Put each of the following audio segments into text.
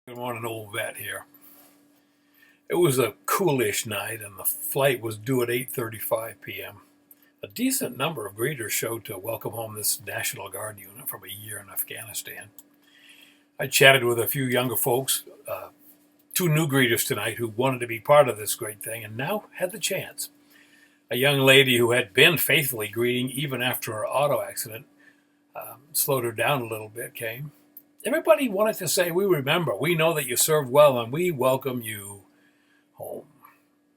Good morning, old vet here. It was a coolish night, and the flight was due at 8:35 p.m. A decent number of greeters showed to welcome home this National Guard unit from a year in Afghanistan. I chatted with a few younger folks, two new greeters tonight who wanted to be part of this great thing and now had the chance. A young lady who had been faithfully greeting even after her auto accident slowed her down a little bit came. Everybody wanted to say, "We remember, we know that you served well, and we welcome you home."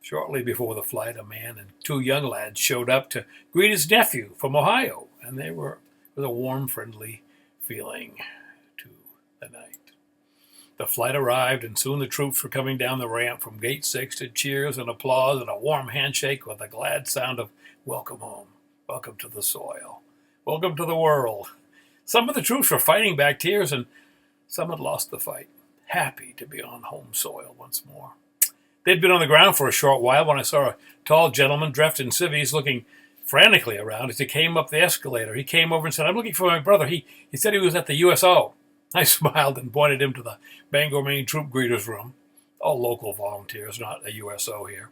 Shortly before the flight, a man and two young lads showed up to greet his nephew from Ohio, and they were with a warm, friendly feeling to the night. The flight arrived, and soon the troops were coming down the ramp from Gate 6 to cheers and applause and a warm handshake with a glad sound of "Welcome home, welcome to the soil, welcome to the world." Some of the troops were fighting back tears, and some had lost the fight, happy to be on home soil once more. They'd been on the ground for a short while when I saw a tall gentleman dressed in civvies looking frantically around as he came up the escalator. He came over and said, "I'm looking for my brother. He said he was at the USO. I smiled and pointed him to the Bangor, Maine troop greeters room. All local volunteers, not a USO here.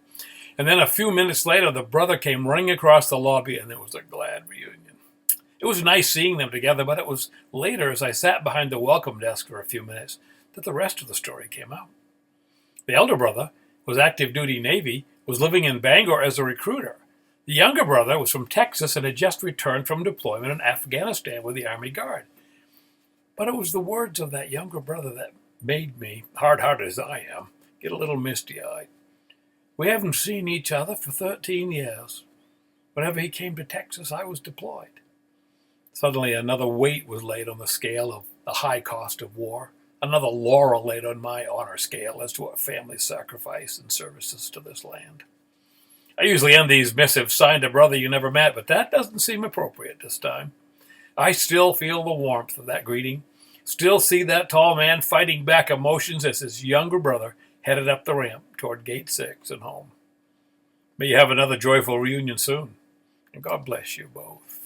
And then a few minutes later, the brother came running across the lobby, and it was a glad reunion. It was nice seeing them together, but it was later, as I sat behind the welcome desk for a few minutes, that the rest of the story came out. The elder brother was active duty Navy, was living in Bangor as a recruiter. The younger brother was from Texas and had just returned from deployment in Afghanistan with the Army Guard. But it was the words of that younger brother that made me, hard-hearted as I am, get a little misty-eyed. We haven't seen each other for 13 years. Whenever he came to Texas, I was deployed. Suddenly another weight was laid on the scale of the high cost of war, another laurel laid on my honor scale as to our family's sacrifice and services to this land. I usually end these missives signed a brother you never met, but that doesn't seem appropriate this time. I still feel the warmth of that greeting, still see that tall man fighting back emotions as his younger brother headed up the ramp toward Gate 6 and home. May you have another joyful reunion soon, and God bless you both.